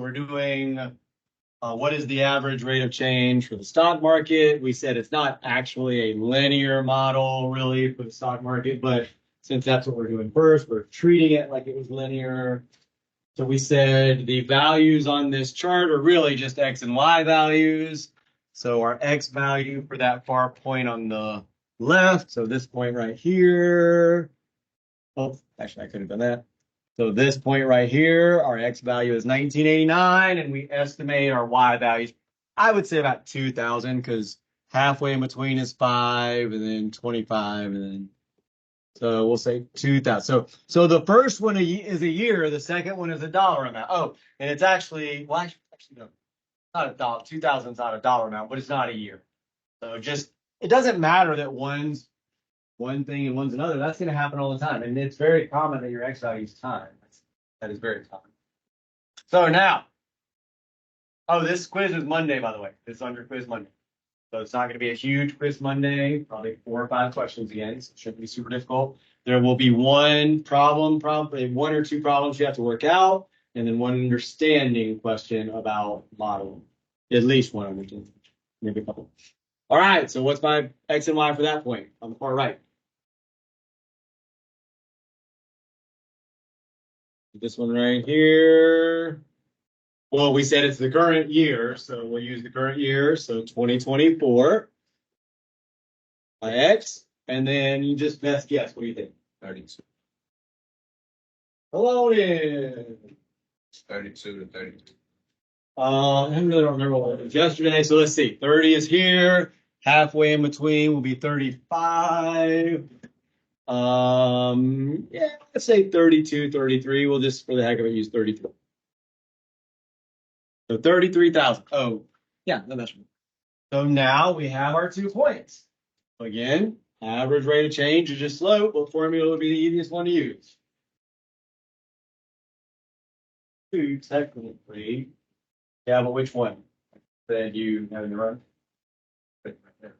we're doing what is the average rate of change for the stock market? We said it's not actually a linear model really for the stock market, but since that's what we're doing first, we're treating it like it was linear. So we said the values on this chart are really just X and Y values. So our X value for that far point on the left, so this point right here. Oh, actually, I could have done that. So this point right here, our X value is 1989, and we estimate our Y values, I would say about 2000, because halfway in between is 5, and then 25, and then, so we'll say 2000. So the first one is a year, the second one is a dollar amount. Oh, and it's actually, well, actually no, not a dollar. 2000 is not a dollar amount, but it's not a year. So just, it doesn't matter that one's one thing and one's another. That's going to happen all the time. And it's very common that your X value is time. That is very common. So now, oh, this quiz is Monday, by the way. This is under quiz Monday. So it's not going to be a huge quiz Monday, probably 4 or 5 questions again. So it shouldn't be super difficult. There will be one problem, probably 1 or 2 problems you have to work out, and then one understanding question about modeling. At least one understanding, maybe a couple. All right, so what's my X and Y for that point on the far right? This one right here. Well, we said it's the current year, so we'll use the current year. So 2024 by X, and then you just best guess. What do you think? 32. Hello, in 32 to 32. I really don't remember what it was yesterday. So let's see. 30 is here. Halfway in between will be 35. Yeah, let's say 32, 33. We'll just, for the heck of it, use 33. So 33,000. Oh, yeah, no, that's right. So now we have our 2 points. Again, average rate of change is just slope. What formula would be the easiest one to use? 2, technically. Yeah, but which one? That you have in the run? Right there.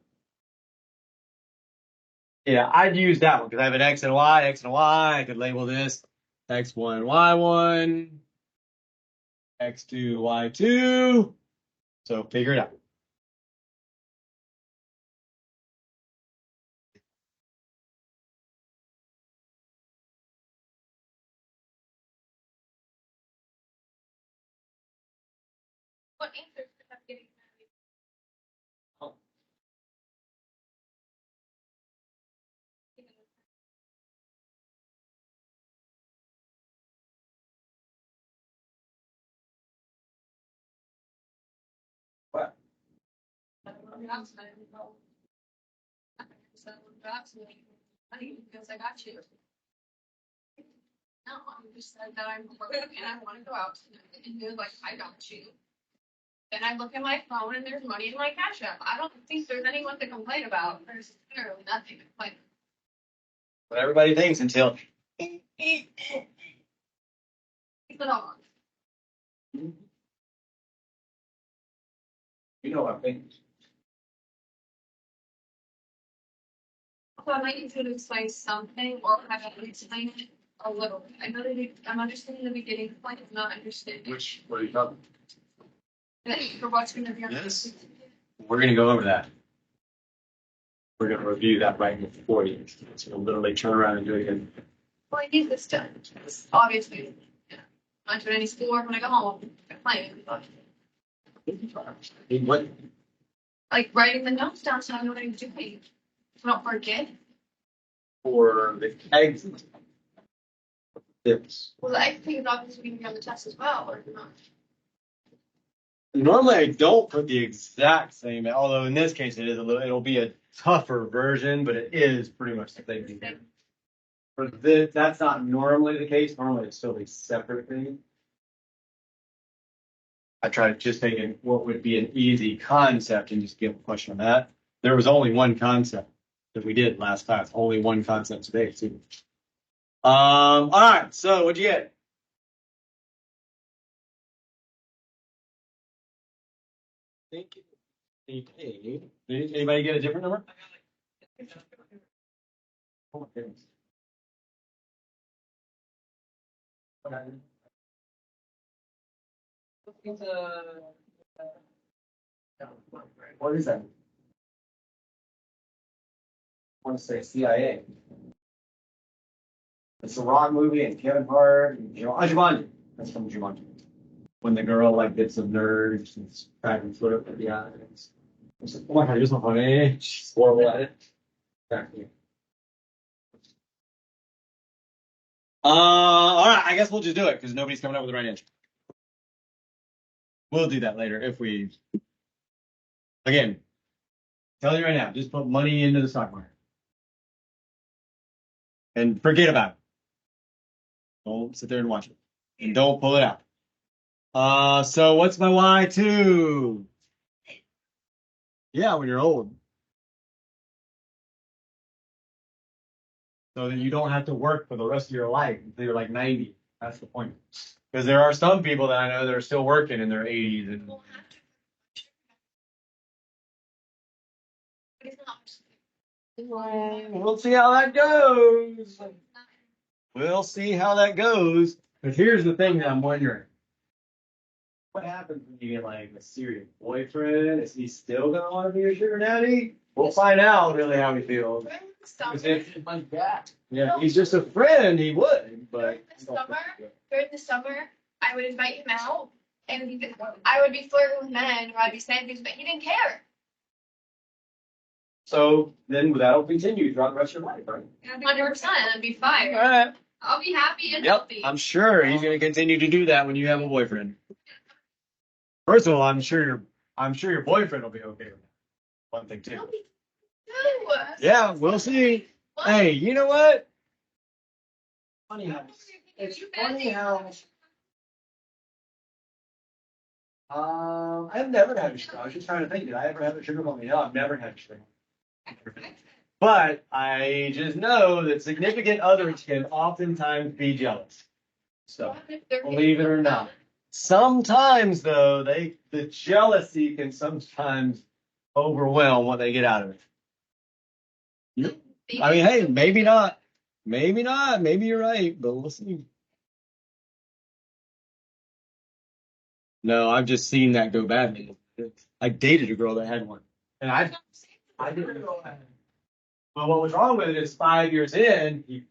Yeah, I'd use that one because I have an X and a Y, X and a Y. I could label this X1, Y1, X2, Y2. So figure it out. What answers did I get? What? Because I got you. No, I just said that I'm broke and I want to go out tonight. And you're like, I got you. Then I look at my phone and there's money in my Cash App. I don't think there's anyone to complain about. There's literally nothing to complain about. What everybody thinks until. Keep it on. You know what I'm thinking. So I might need to explain something or have to explain it a little bit. I know that I'm understanding the beginning point, I'm not understanding. What are you talking? For what's going to be on Yes. We're going to go over that. We're going to review that right before you. So we'll literally turn around and do it again. Well, I need this done. Obviously, yeah. I'm not doing any schoolwork when I go home. I'm playing. What? Like writing the notes down so I know what I'm doing. So I don't forget. For the eggs. Yes. Well, the egg thing is obviously going to be on the test as well, or not. Normally I don't put the exact same, although in this case it is a little, it'll be a tougher version, but it is pretty much the same thing. For this, that's not normally the case. Normally it's still a separate thing. I try to just take what would be an easy concept and just give a question on that. There was only one concept that we did last class. Only one concept today, too. All right. So what'd you get? Thank you. Did anybody get a different number? Oh my goodness. Okay. What is that? I want to say CIA. It's a rock movie and Kevin Hart and Jumanji. That's from Jumanji. When the girl like gets some nerves and cracking foot up at the eyes. It's like, oh my god, you're so funny. She's horrible at it. Exactly. All right. I guess we'll just do it because nobody's coming up with the right answer. We'll do that later if we. Again, tell you right now, just put money into the stock market and forget about it. Don't sit there and watch it, and don't pull it out. So what's my Y2? Yeah, when you're old. So that you don't have to work for the rest of your life until you're like 90. That's the point. Because there are some people that I know that are still working in their 80s. And we'll see how that goes. We'll see how that goes. But here's the thing that I'm wondering. What happens when you get like a serious boyfriend? Is he still gonna want to be your sugar daddy? We'll find out really how he feels. Yeah, he's just a friend. He would, but During the summer, I would invite him out, and I would be flirting with men, or I'd be saying things, but he didn't care. so then that'll continue throughout the rest of your life, right? 100%, I'd be fine. All right. I'll be happy and Yep, healthy. I'm sure he's gonna continue to do that when you have a boyfriend. First of all, I'm sure your boyfriend will be okay with that. One thing too. Yeah, we'll see. Hey, you know what? Funny how it's funny how I've never had a sugar. I was just trying to think, did I ever have a sugar mommy? No, I've never had a sugar mommy. But I just know that significant others can oftentimes be jealous. So believe it or not. Sometimes though, the jealousy can sometimes overwhelm what they get out of it. Yep. I mean, hey, maybe not. Maybe not. Maybe you're right, but we'll see. No, I've just seen that go badly. I dated a girl that had one. And I didn't know that. But what was wrong with it is 5 years in, he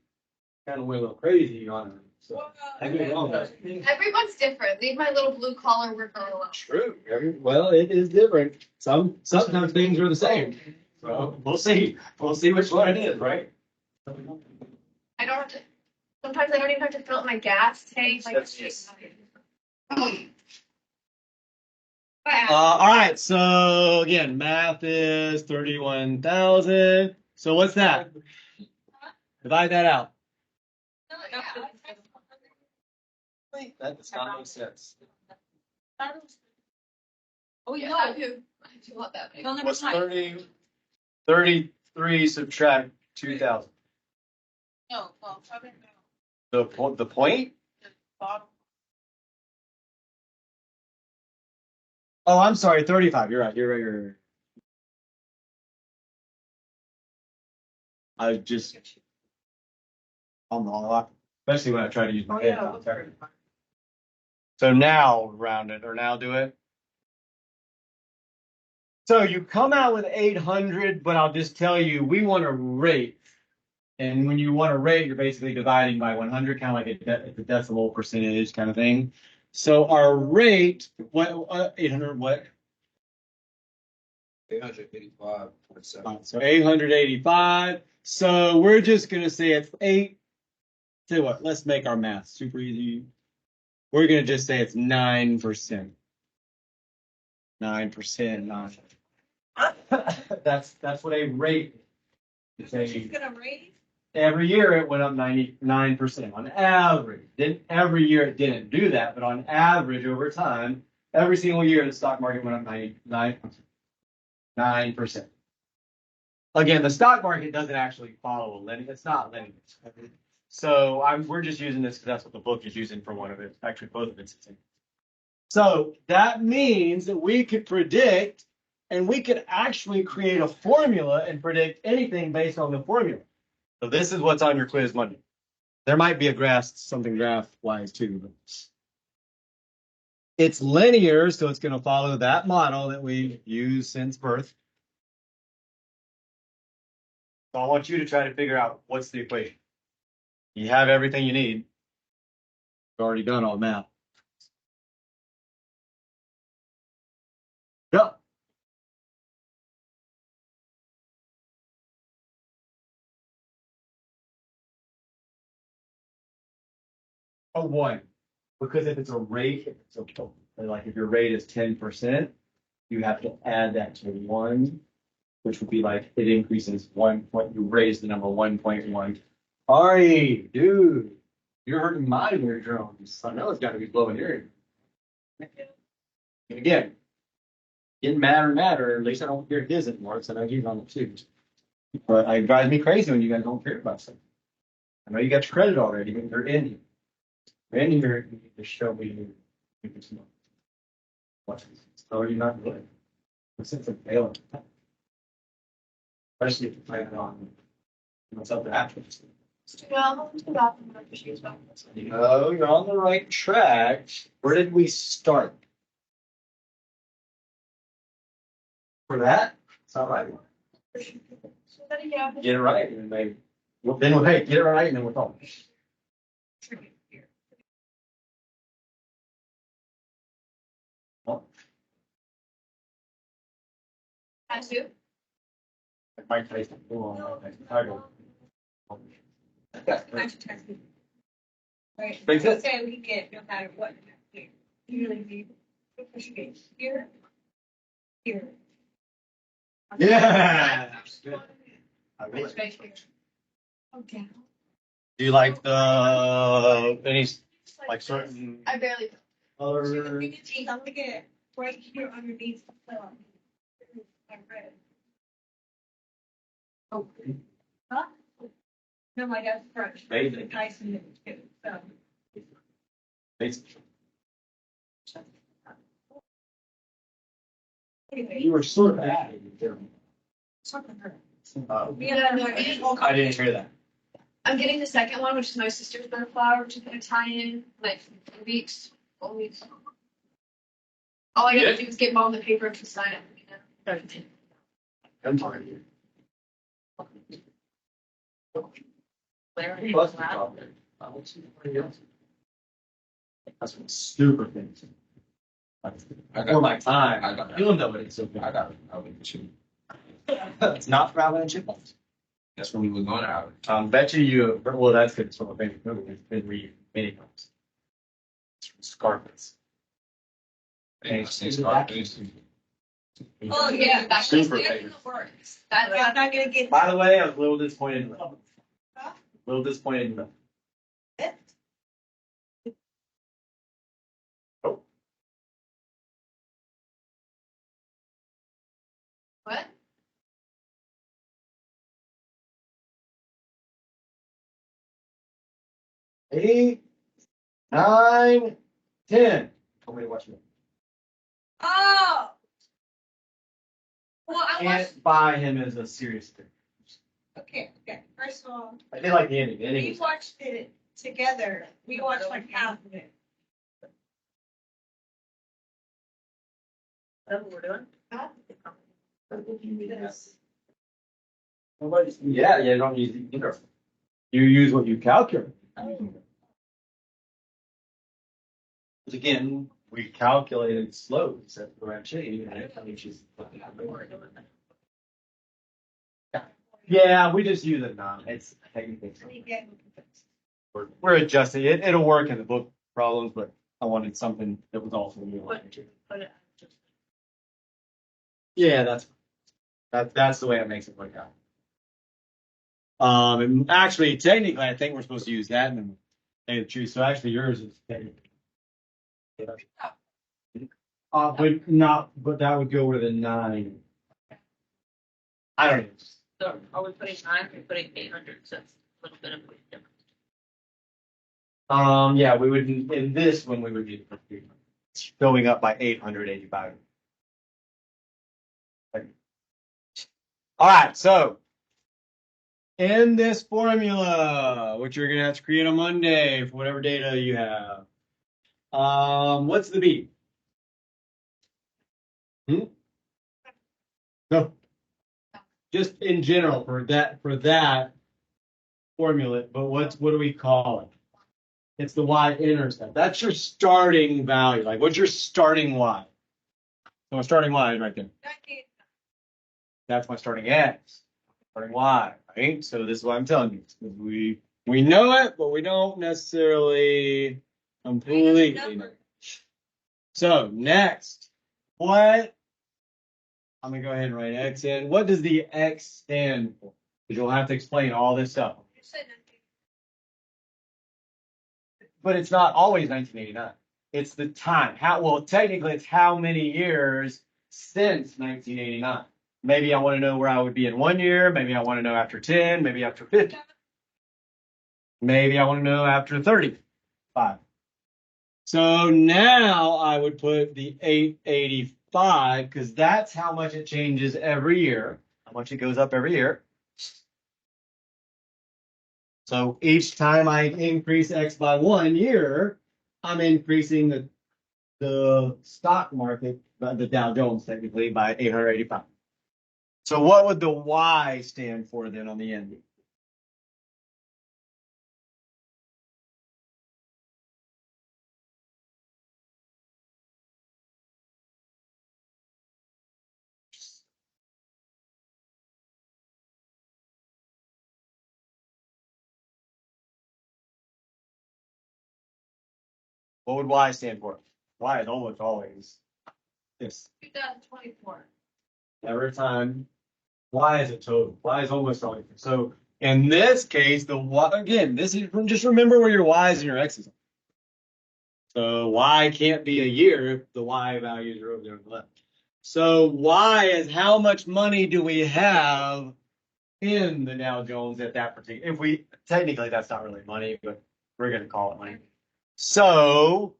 kind of went a little crazy on her. So I did it wrong. Everyone's different. Leave my little blue collar worker alone. True. Well, it is different. Sometimes things are the same. So we'll see. We'll see which one it is, right? I don't have to. Sometimes I don't even have to fill up my gas tank. Like, it's just. All right. So again, math is 31,000. So what's that? Divide that out. That does not make sense. Oh yeah, I do want that. What's 33 subtract 2,000? No, well, The point? Oh, I'm sorry, 35. You're right. You're right. I just on the lock, especially when I try to use my head. So now round it or now do it. So you come out with 800, but I'll just tell you, we want a rate. And when you want a rate, you're basically dividing by 100, kind of like a decimal percentage kind of thing. So our rate, what 800, what? 885.7. So 885. So we're just going to say it's 8. Tell you what, let's make our math super easy. We're going to just say it's 9%. 9%. 9. That's what a rate is. She's gonna raise. Every year it went up 99% on average. Every year it didn't do that, but on average over time, every single year the stock market went up 9%. Again, the stock market doesn't actually follow a linear. It's not linear. So we're just using this because that's what the book is using for one of it. Actually, both of it's. So that means that we could predict, and we could actually create a formula and predict anything based on the formula. So this is what's on your quiz Monday. There might be a graph, something graph-wise too. But It's linear, so it's going to follow that model that we've used since birth. So I want you to try to figure out what's the equation. You have everything you need. You've already done all the math. Yep. Oh, one. Because if it's a rate, if it's like if your rate is 10%, you have to add that to one, which would be like it increases 1 point. You raise the number 1.1. Ari, dude, you're hurting my eardrums. I know it's got to be blowing your ear. And again, getting madder and madder. At least I don't hear his anymore, so I know he's on the too. But it drives me crazy when you guys don't care about something. I know you got your credit already, but you're in here. You're in here, you need to show me what so you're not good. Since it's failing. Especially if you plan on something after. Well, I'm about to she's back. No, you're on the right track. Where did we start? For that? It's not right. So then, yeah. Get it right, and maybe. Well, then we'll get it right, and then we'll talk. That's you. Mike Tyson. Right. Makes sense. Say we get no matter what. You really need to push it here. Here. Yeah. Good. I will. Okay. Do you like the any like certain I barely. other? I'm gonna get it right here underneath the film. I read. Oh, Huh? No, my dad's French. Amazing. Tyson too. So. Anyway, You were sort of at it. something hurt. Yeah, no, I didn't hear that. I'm getting the second one, which is my sister's butterflower, which is gonna tie in like 4 weeks. All I gotta do is get mom the paper and sign it. I'm sorry. That's what super things. For my time, I got I don't know what it's so good. I got it. I would too. It's not for Alvin and Chipmunks. That's when we were going out. Bet you, well, that's good. It's from a favorite movie. It's been read many times. It's from Scarface. And say Scarface. Oh, Yeah, that's Super just favorite. the words. I'm That's not gonna get. By the way, I was a little disappointed in that. Huh? A little disappointed in that. Oh, what? eight, 9, 10. Told me to watch it. Oh. Well, I watched. Can't buy him as a serious thing. Okay. First of all, I did like the ending. The ending we was watched it together. We watched like half of it. That's what we're doing? yeah, you don't use the either. You use what you calculate. Because again, we calculated slopes at the right shape, and it reaches. Yeah, we just use it now. It's technically. We're adjusting it. It'll work in the book problems, but I wanted something that was also real. Yeah, that's the way it makes it work out. And actually, technically, I think we're supposed to use that and then say the truth. So actually, yours is technically. But not. But that would go with a 9. I don't know. So are we putting 9 or putting 800? So that's a little bit of a difference. Yeah, we would in this one we would do going up by 885. All right, so in this formula, which you're gonna have to create on Monday for whatever data you have, what's the B? No, just in general for that formula. But what do we call it? It's the y-intercept. That's your starting value. Like, what's your starting y? So my starting y is right there. That's my starting x. Starting y, right? So this is what I'm telling you. We know it, but we don't necessarily completely know. So next, what? I'm gonna go ahead and write x in. What does the x stand for? Because you'll have to explain all this stuff. But it's not always 1989. It's the time. Well, technically, it's how many years since 1989. Maybe I want to know where I would be in 1 year. Maybe I want to know after 10. Maybe after 50. Maybe I want to know after 35. So now I would put the 885 because that's how much it changes every year, how much it goes up every year. So each time I increase X by 1 year, I'm increasing the stock market, the Dow Jones technically, by 885. So what would the Y stand for then on the end? What would Y stand for? Y is almost always this. 2024. Every time. Y is a total. Y is almost always. So in this case, the Y, again, this is just remember where your Y's and your X's are. So Y can't be a year if the Y values are over there on the left. So Y is how much money do we have in the Dow Jones at that particular, if we, technically that's not really money, but we're going to call it money. So,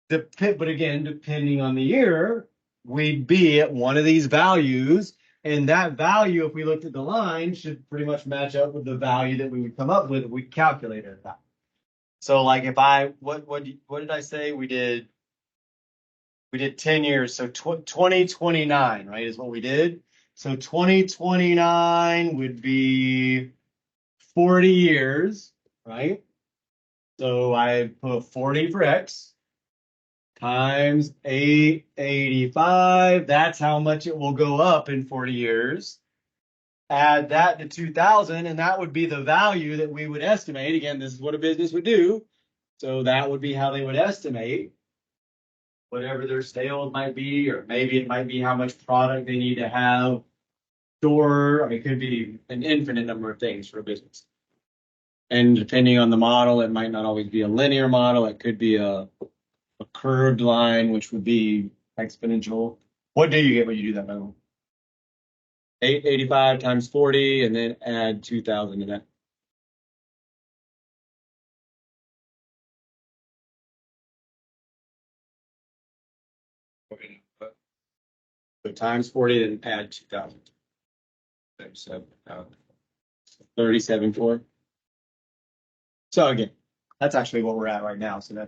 but again, depending on the year, we'd be at one of these values. And that value, if we looked at the line, should pretty much match up with the value that we would come up with if we calculated that. So like if what did I say? We did 10 years. So 2029, right, is what we did. So 2029 would be 40 years, right? So I put 40 for X times 885. That's how much it will go up in 40 years. Add that to 2000, and that would be the value that we would estimate. Again, this is what a business would do. So that would be how they would estimate whatever their sales might be, or maybe it might be how much product they need to have store. I mean, it could be an infinite number of things for a business. And depending on the model, it might not always be a linear model. It could be a curved line, which would be exponential. What do you get when you do that, by the way? 885 times 40, and then add 2000 to that. So times 40, then add 2000. 37.4. So again, that's actually what we're at right now. So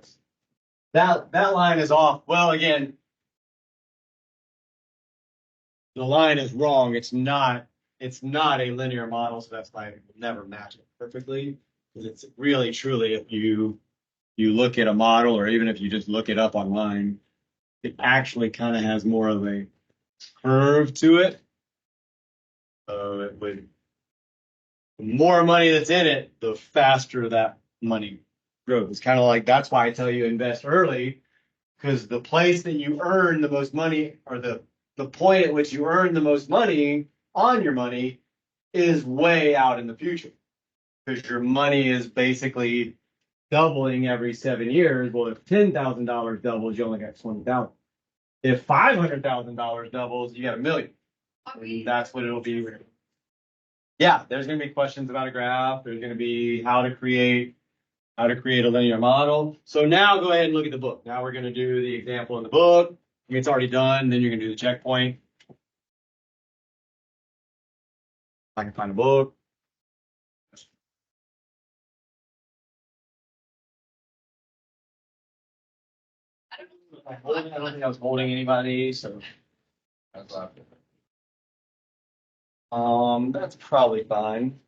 that line is off. Well, again, the line is wrong. It's not a linear model, so that's why it will never match it perfectly. Because it's really truly, if you look at a model, or even if you just look it up online, it actually kind of has more of a curve to it. So it would, the more money that's in it, the faster that money grows. It's kind of like, that's why I tell you invest early, because the place that you earn the most money, or the point at which you earn the most money on your money, is way out in the future, because your money is basically doubling every 7 years. Well, if $10,000 doubles, you only got 20,000. If $500,000 doubles, you got $1 million. And that's what it'll be. Yeah, there's going to be questions about a graph. There's going to be how to create a linear model. So now go ahead and look at the book. Now we're going to do the example in the book. I mean, it's already done. Then you're going to do the checkpoint. I can find a book. I don't think I was holding anybody, so That's loud. That's probably fine.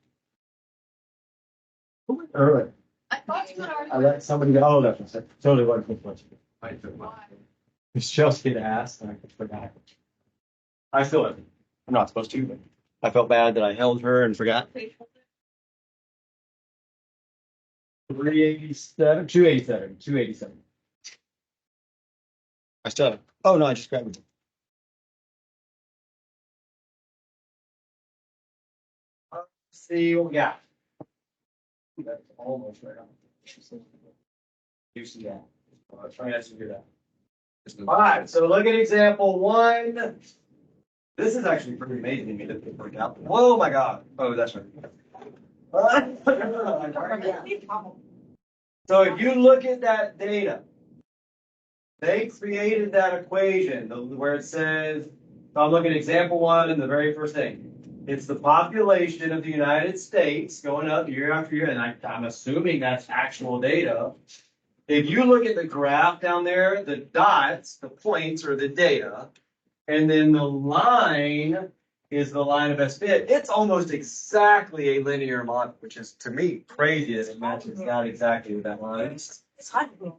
Who went early? I thought you would already. I let somebody go. Oh, that's totally wasn't much. I took mine. Miss Chelsea had asked, and I forgot. I feel it. I'm not supposed to, but I felt bad that I held her and forgot. 387, 287, 287. I still have it. Oh, no, I just grabbed it. Let's see what we got. That's almost right on. You see that. I'll try not to do that. All right, so look at example one. This is actually pretty amazing to me that it worked out. Whoa, my God. Oh, that's right. So if you look at that data, they created that equation where it says, so I'm looking at example one and the very first thing. It's the population of the United States going up year after year, and I'm assuming that's actual data. If you look at the graph down there, the dots, the points are the data, and then the line is the line of best fit. It's almost exactly a linear model, which is to me crazy as it matches out exactly with that line. It's hot in here.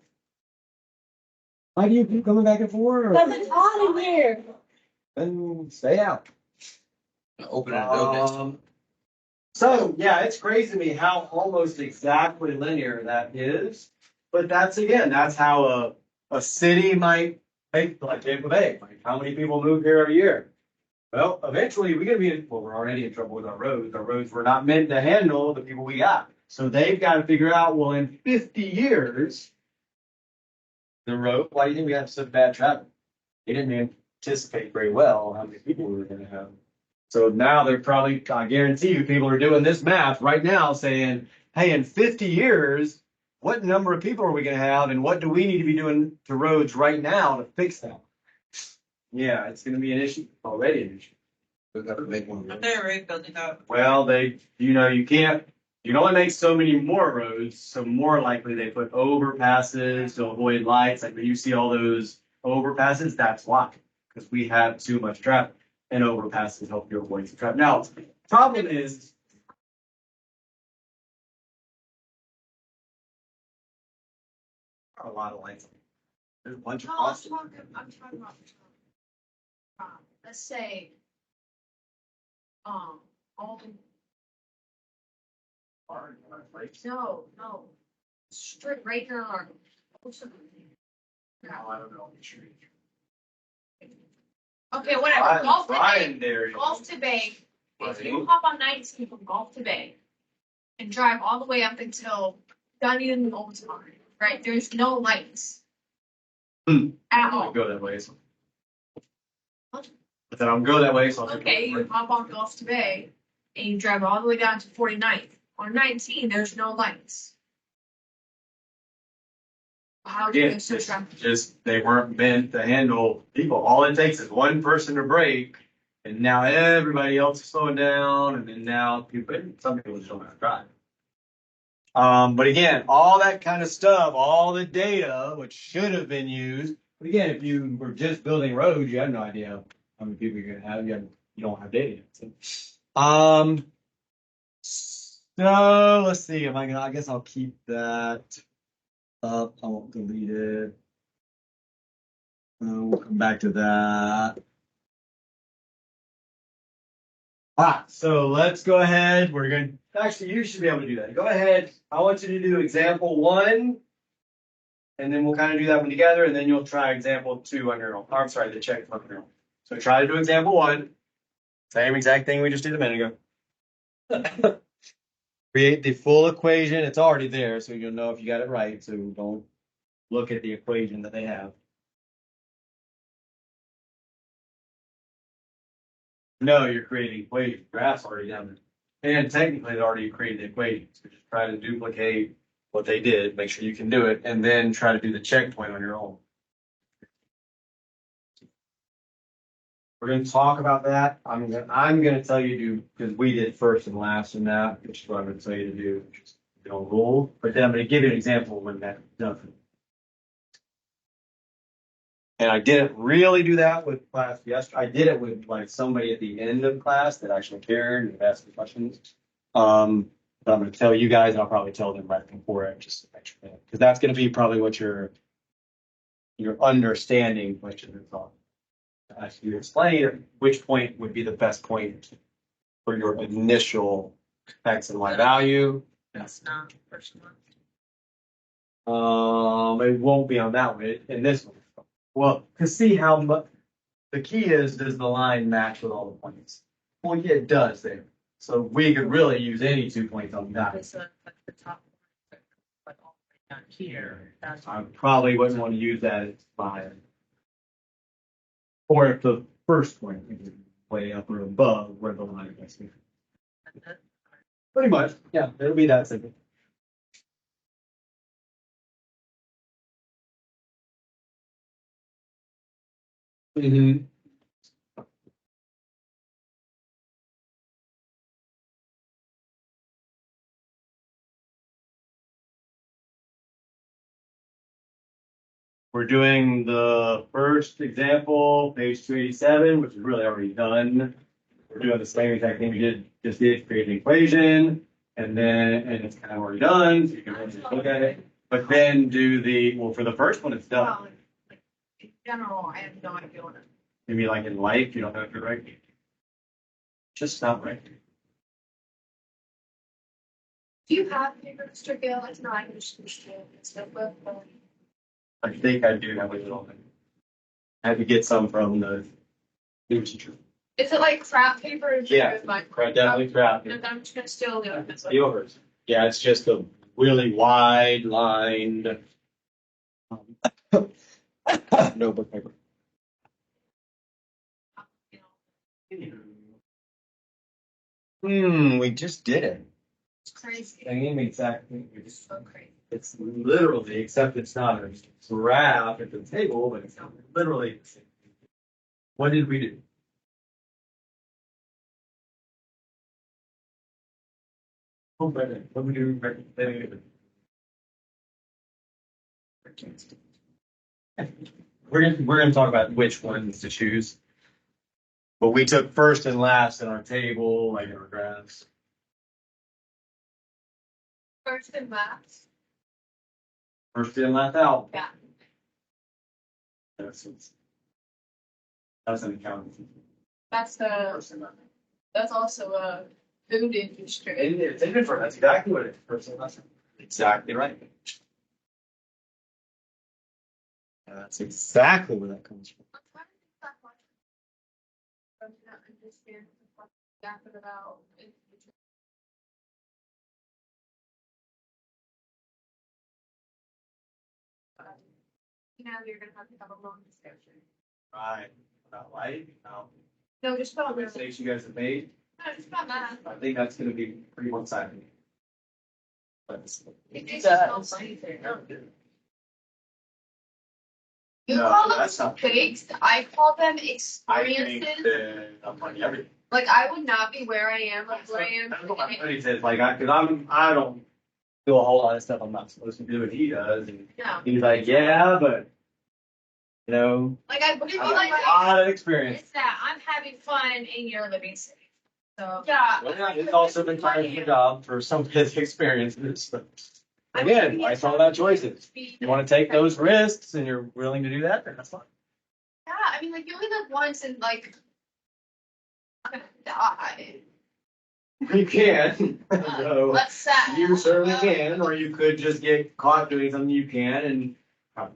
Why do you keep coming back and forth? Because it's hot in here. Then stay out. Open it up next time. So yeah, it's crazy to me how almost exactly linear that is. But that's how a city might make, like Tampa Bay. Like how many people move here every year? Well, eventually we're gonna be we're already in trouble with our roads. Our roads were not meant to handle the people we got. So they've got to figure out, well, in 50 years, the road, why do you think we have such bad traffic? They didn't anticipate very well how many people we were gonna have. So now they're probably, I guarantee you, people are doing this math right now saying, hey, in 50 years, what number of people are we going to have and what do we need to be doing to roads right now to fix them? Yeah, it's going to be an issue, already an issue. We've got to make one. Aren't they already building up? Well, you can only make so many more roads, so more likely they put overpasses to avoid lights. Like when you see all those overpasses, that's why, because we have too much traffic. And overpasses help you avoid some traffic. Now, problem is, a lot of lights. There's a bunch of No, costs. I'm talking about, let's say, all the, no, straight right here on. I don't know. Okay, whatever, golf to Bay, Brian there. golf to Bay, if you hop on 19 from golf to Bay and drive all the way up until Dunedin and Oldtown, right, there's no lights. Hmm. At I'll all. go that way. So. But then I'll go that way. So I'll Okay, you hop on Gulf to Bay and you drive all the way down to 49th. On 19, there's no lights. How do you Again, switch around? just they weren't meant to handle people. All it takes is one person to brake, and now everybody else is slowing down, and then now some people just don't have to drive. But again, all that kind of stuff, all the data, which should have been used. But again, if you were just building roads, you have no idea how many people you're gonna have. You don't have data yet. So let's see. I guess I'll keep that up. I won't delete it. We'll come back to that. So let's go ahead. Actually, you should be able to do that. Go ahead. I want you to do example one, and then we'll kind of do that one together, and then you'll try example two on your own. I'm sorry, the check on your own. So try to do example one. Same exact thing we just did a minute ago. Create the full equation. It's already there, so you'll know if you got it right. So don't look at the equation that they have. No, you're creating equations. Graph's already down there. And technically, they already created the equations. So just try to duplicate what they did, make sure you can do it, and then try to do the checkpoint on your own. We're going to talk about that. I'm going to tell you to do, because we did first and last in that, which is what I'm going to tell you to do. Just rule. But then I'm going to give you an example when that's done. And I didn't really do that with class yesterday. I did it with like somebody at the end of class that actually cared and asked the questions. But I'm gonna tell you guys, and I'll probably tell them right before it, just to make sure, because that's gonna be probably what your understanding question is on. Ask you to explain which point would be the best point for your initial X and Y value. That's not the first one. It won't be on that one, in this one. Well, to see how much, the key is, does the line match with all the points? Well, yeah, it does there. So we could really use any 2 points on that. This one, like the top one, but all the way down here, that's. I probably wouldn't want to use that as line. Or if the first point is way up or above where the line is. Pretty much, yeah, it'll be that simple. Mm-hmm. We're doing the first example, page 287, which is really already done. We're doing the same exact thing we just did, create an equation, and it's kind of already done, so you can really just look at it. But then well, for the first one, it's done. Well, like, in general, I have no idea what it is. Maybe like in life, you don't know if you're right. Just not right. Do you have paper, Mr. Gill? It's not English, Mr. Stuff with. I think I do have a little bit. I had to get some from the new teacher. Is it like crap paper? Or Yeah, definitely crap. And I'm just gonna steal the other one. Yours. Yeah, it's just a really wide lined notebook paper. We just did it. It's crazy. Same exact thing. It's so crazy. It's literally, except it's not a graph at the table, but it's literally the same. What did we do? What did we do? We're gonna talk about which ones to choose. But we took first and last in our table, like in our graphs. First and last. First in, last out. Yeah. That's an accounting. That's also a food industry. It's different. That's exactly what it is. First and last out. Exactly right. Yeah, that's exactly where that comes from. I do not understand what you're talking about. You're gonna have to have a long discussion. Right. About light. No, just about this. Mistakes you guys have made. No, just about that. I think that's going to be pretty one-sided. It's just not anything. You No, call them that's not- mistakes. I call them I think experiences. that I'm like everything. Like I would not be where I am, like where I am. That's what my buddy says. Like, because I don't do a whole lot of stuff I'm not supposed to do, and he does. And No, he's like, yeah, but you know, like I wouldn't be I like got a lot of experience. it's that I'm having fun and you're living safe. So yeah. Well, yeah, it's also been trying to get a job for some of his experiences. But I mean, again, I saw that choices. You want to take those risks, and you're willing to do that, then that's fine. Yeah, I mean, like you only live once, and like I'm gonna die. You can. So, That's sad. you certainly can, or you could just get caught doing something you can and have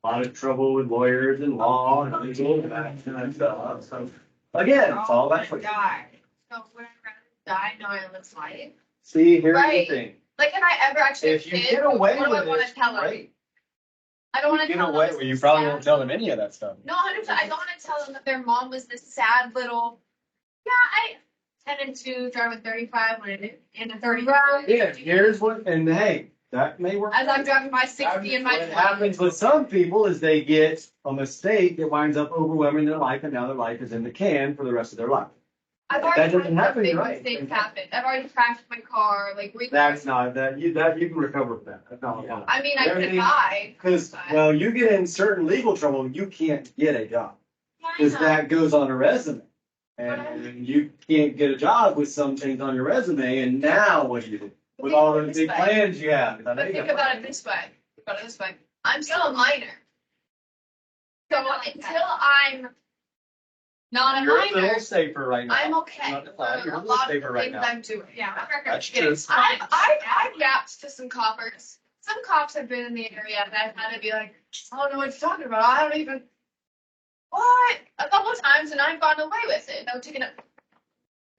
a lot of trouble with lawyers and law and legal and that kind of stuff. So again, it's all that. Die. So would I rather die knowing I live life? See, here's Right. the thing. Like, if I ever actually have If you kids, get away what do I with want it, to tell them? great. I don't want to Get tell away, them. well, you probably won't tell them any of that stuff. No, 100%. I don't want to tell them that their mom was this sad little. Yeah, I tended to drive a 35 when it in a 30 round. Yeah, here's what, and hey, that may work. As I'm driving my 60 in my What 20s. happens with some people is they get a mistake that winds up overwhelming their life, and now their life is in the can for the rest of their life. I've That already doesn't had happen, big you're right. mistakes happen. I've already crashed my car, like. That's not, that you can recover from that. That's not a problem. I mean, I could Everything- buy. Because, well, you get in certain legal trouble, you can't get a job. Because that goes on a resume. And you can't get a job with some things on your resume, and now what do you do? With all those big plans you have. 'Cause I know But you think got about it plans. this way. Think about it this way. I'm still a minor. So until I'm not a You're a minor, little safer right now. I'm okay Not for gonna lie, you're a a little lot of safer the right things now. I'm doing. Yeah, my record's That's getting true. fine. I've gapped to some coppers. Some cops have been in the area and I've had to be like, I don't know what you're talking about. I don't even. What? A couple of times and I've gotten away with it. No taking it.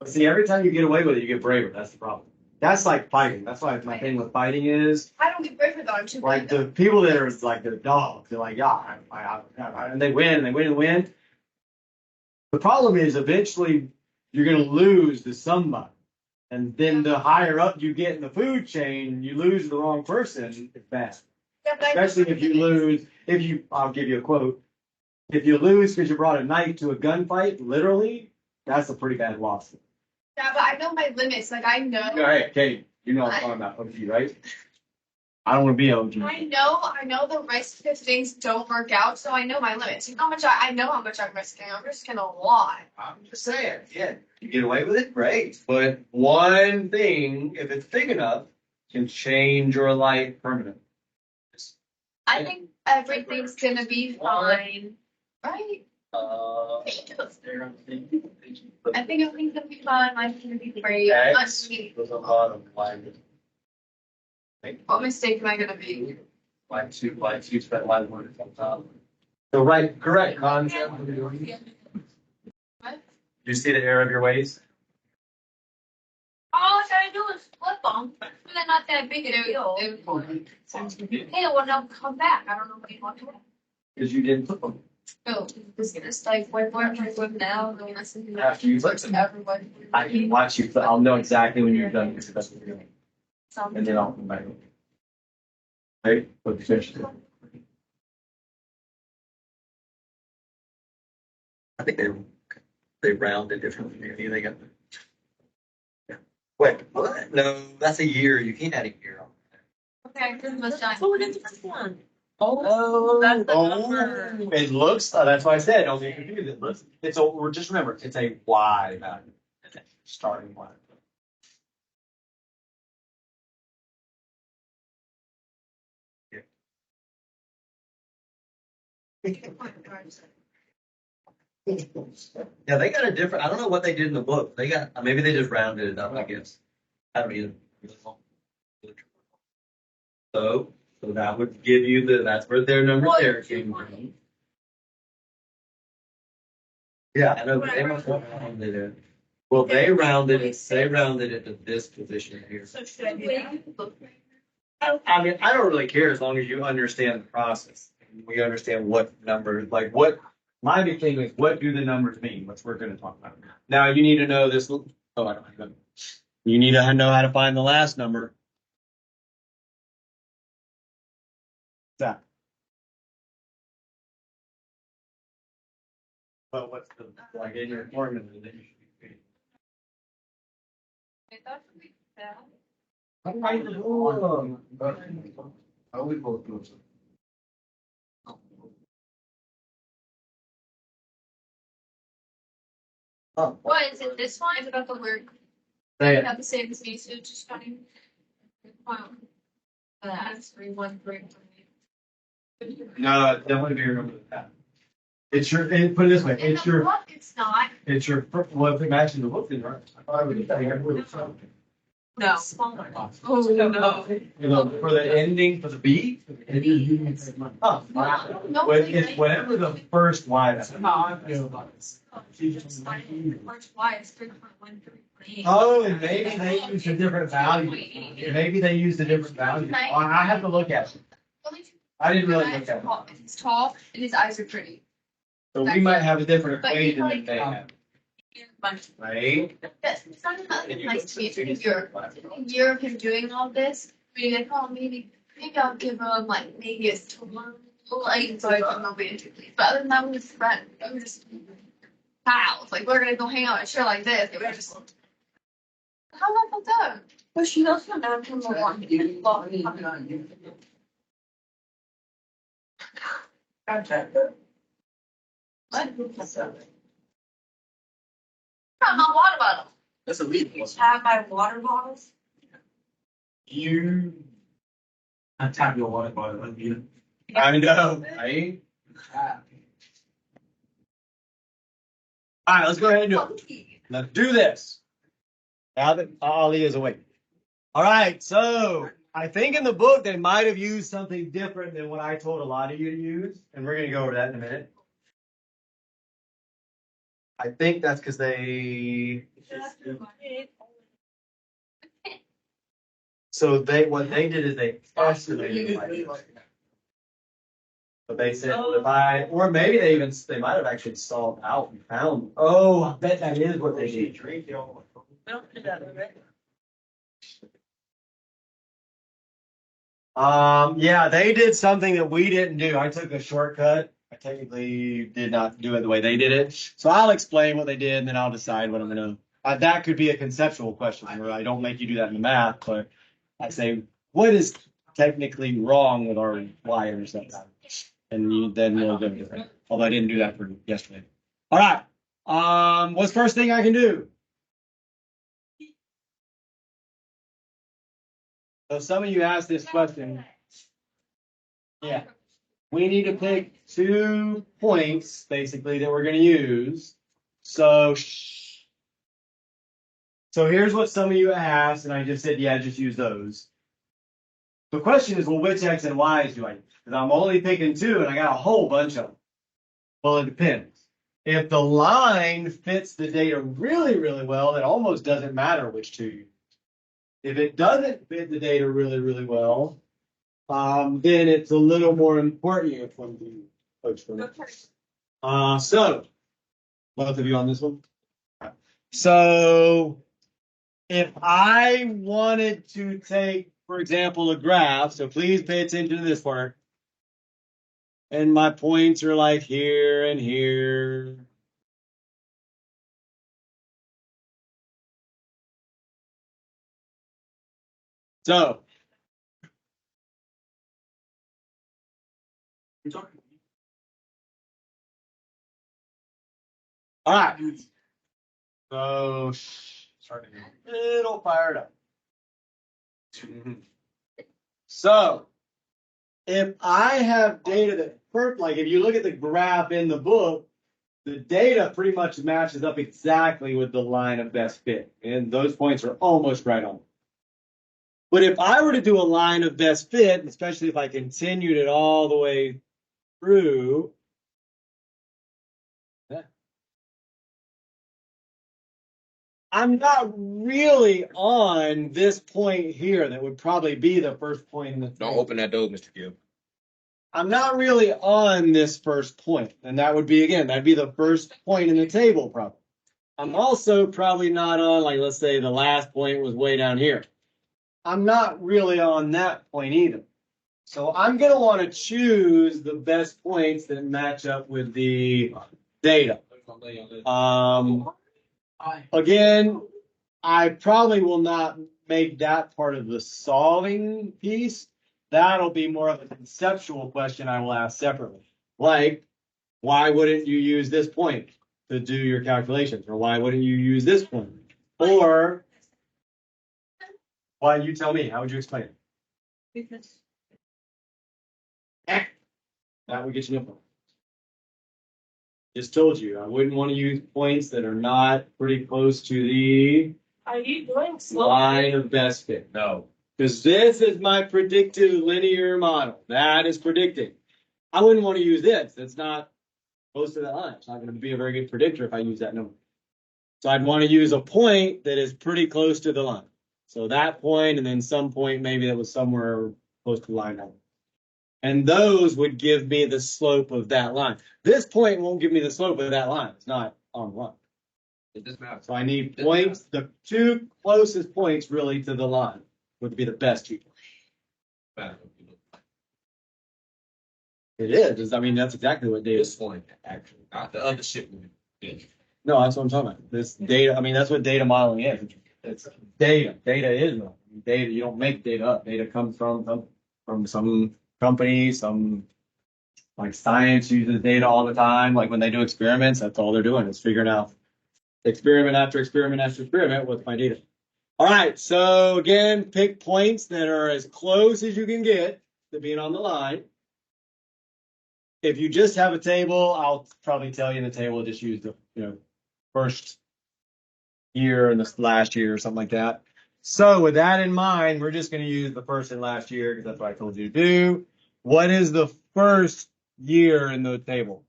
But see, every time you get away with it, you get braver. That's the problem. That's like fighting. That's why my thing with fighting is, I don't get braver though. I'm too like, brave. the people that are like the dogs, they're like, yeah, and they win, and they win and win. The problem is eventually you're gonna lose to somebody. And then the higher up you get in the food chain, you lose the wrong person, it's bad. Especially if you lose, I'll give you a quote. If you lose because you brought a knife to a gunfight, literally, that's a pretty bad loss. Yeah, but I know my limits. Like I know. Hey, Kate, you know what I'm talking about, OG, right? I don't want to be OG. I know the risk if things don't work out, so I know my limits. You know how much I know how much I'm risking. I'm risking a lot. I'm just saying, yeah, you get away with it, great. But one thing, if it's big enough, can change your life permanently. I think everything's gonna be fine, right? I think everything's gonna be fine. Life's gonna be great. I'm not sweet. There's a lot of line. What mistake am I gonna be? Line two, spent line one on top. So right, correct concept. What? You see the error of your ways? All I gotta do is flip them. They're not that big a deal. Hey, well, they'll come back. I don't know what you want to do. Because you didn't flip them. No, this is like when now, no listen After you flip them. everybody. I can watch you, I'll know exactly when you're done, because that's what you're doing. And then I'll come back. Right? But finish it. I think they rounded differently. Maybe they got. Yeah. Wait, what? No, that's a year. You can't add a year on. Okay, Christmas time. Oh, that's this one. Oh, That's the number. it looks. That's why I said don't get confused. It looks. It's a. Just remember, it's a Y value. Starting Y. Yeah, they got a different. I don't know what they did in the book. They got maybe they just rounded it up. I guess. I don't either. So that would give you that's where their number there came from. Yeah, I know. But they must have rounded it. Well, they rounded it. They rounded it to this position here. So should I do that? I mean, I don't really care as long as you understand the process. We understand what numbers, like what, my big thing is, what do the numbers mean? Which we're gonna talk about. Now, you need to know this, I don't even. You need to know how to find the last number. That. But what's the, like in your formula that you should be. That would be bad. How we both do it. What is it? This one is about the work. Say You it. have the same as me, so it's just funny. Wow. That's 313. No, definitely be your number than that. It's your, put it this way, In it's the your, book, it's not. it's your, well, if it matches the book, then right. I thought I would say every something. No. Oh, no. You know, for the ending, for the B. Oh, wow. No. When it's whenever the first Y. That's First Y is 3.13. Oh, maybe they used a different value. Maybe they used a different value. I have to look at it. I didn't really look at it. It's tall and his eyes are pretty. So we might have a different But equation you than they have, But right? it's not nice to me. It's a year of him doing all this. Maybe like, oh, maybe I'll give him like maybe a tomorrow. Like, so I'm not being too pleased. But other than that, we're just friends. I'm just tiles. Like we're gonna go hang out and shit like this. It was just how that fucked up. But she also known from the one. Gotcha. What? Got my water bottle. That's a lead. Have my water bottles. You. I tap your water bottle, like you. I know, right? All right, let's go ahead and do it. Funky. Let's do this. Now that Ali is awake. All right, so I think in the book they might have used something different than what I told a lot of you to use, and we're going to go over that in a minute. I think that's because they. So what they did is they estimated. But they said, well, or maybe they might have actually solved out and found. Oh, I bet that is what they did. Don't do that with it. Yeah, they did something that we didn't do. I took a shortcut. I technically did not do it the way they did it. So I'll explain what they did, and then I'll decide what I'm gonna. That could be a conceptual question where I don't make you do that in the math, but I say what is technically wrong with our y intercept, and then we'll go with it. Although I didn't do that for yesterday. All right. What's the first thing I can do? So some of you asked this question. Yeah. We need to pick 2 points, basically, that we're going to use. So here's what some of you asked, and I just said, yeah, just use those. The question is, well, which X and Y's do I use? Because I'm only picking 2, and I got a whole bunch of them. Well, it depends. If the line fits the data really, really well, it almost doesn't matter which 2 you use. If it doesn't fit the data really, really well, then it's a little more important which one you coach from. So, both of you on this one. So, if I wanted to take, for example, a graph, so please pay attention to this part. And my points are like here and here. So, all right. So, starting to get a little fired up. So, if I have data that, like if you look at the graph in the book, the data pretty much matches up exactly with the line of best fit. And those points are almost right on. But if I were to do a line of best fit, especially if I continued it all the way through, I'm not really on this point here. That would probably be the first point in the thing. Don't open that door, Mr. Gill. I'm not really on this first point. And that would be, again, that'd be the first point in the table probably. I'm also probably not on, like, let's say the last point was way down here. I'm not really on that point either. So I'm going to want to choose the best points that match up with the data. Again, I probably will not make that part of the solving piece. That'll be more of a conceptual question I will ask separately. Like, why wouldn't you use this point to do your calculations? Or why wouldn't you use this point? Or, why you tell me, how would you explain it? Because That would get you no. Just told you, I wouldn't want to use points that are not pretty close to the are you doing slow? line of best fit. No, because this is my predictive linear model. That is predicting. I wouldn't want to use this. That's not close to that line. It's not going to be a very good predictor if I use that number. So I'd want to use a point that is pretty close to the line. So that point and then some point maybe that was somewhere close to the line number. And those would give me the slope of that line. This point won't give me the slope of that line. It's not on the line. It doesn't matter. So I need points, the 2 closest points really to the line would be the best 2. It is. I mean, that's exactly what data This is. one, actually, not the other shit. No, that's what I'm talking about. This data, I mean, that's what data modeling is. It's data. Data is data. You don't make data up. Data comes from some company, some like science uses data all the time. Like when they do experiments, that's all they're doing is figuring out experiment after experiment after experiment with my data. All right. So again, pick points that are as close as you can get to being on the line. If you just have a table, I'll probably tell you in the table, just use the, first year and this last year or something like that. So with that in mind, we're just going to use the first and last year because that's what I told you to do. What is the first year in the table?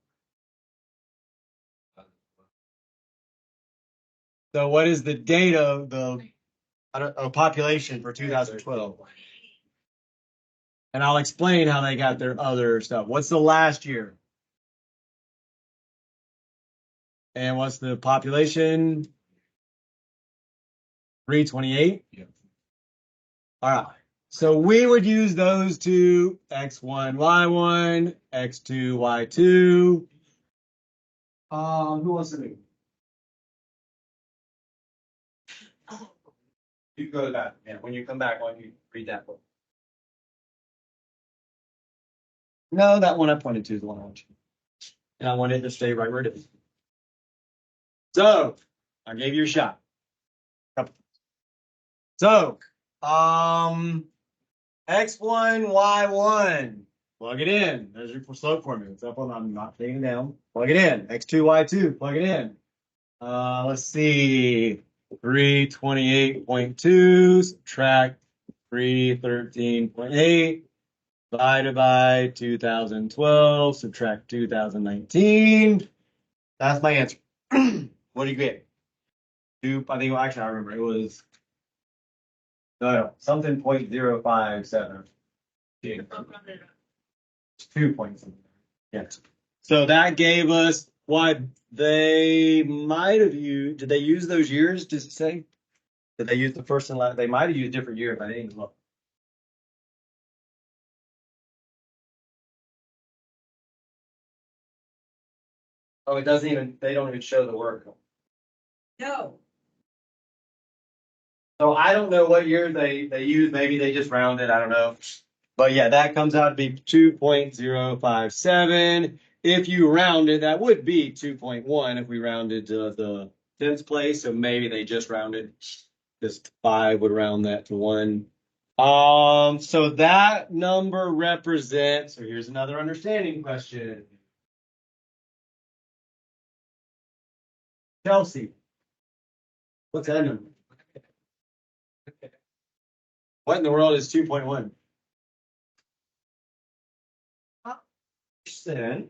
So what is the data, the population for 2012? And I'll explain how they got their other stuff. What's the last year? And what's the population? 328? Yeah. All right. So we would use those two, x1, y1, x2, y2. Who wants to do? You go to that. Yeah, when you come back, why don't you read that book? No, that one I pointed to is the one I want you. And I want it to stay right where it is. So I gave you a shot. So, x1, y1. Plug it in. There's your slope formula. It's up on, I'm not taking it down. Plug it in. x2, y2. Plug it in. Let's see. 328.2 subtract 313.8 divided by 2012 subtract 2019. That's my answer. What do you get? I think, actually, I remember it was something 0.057. It's 2 points. Yes. So that gave us what they might have used. Did they use those years? Does it say? Did they use the first and last? They might have used different years. I didn't look. Oh, it doesn't even. They don't even show the work. No. So I don't know what year they used. Maybe they just rounded. I don't know. But yeah, that comes out to be 2.057. If you rounded, that would be 2.1 if we rounded to the tenths place. So maybe they just rounded. Just 5 would round that to 1. So that number represents, so here's another understanding question. Chelsea, what's that number? What in the world is 2.1? Percent.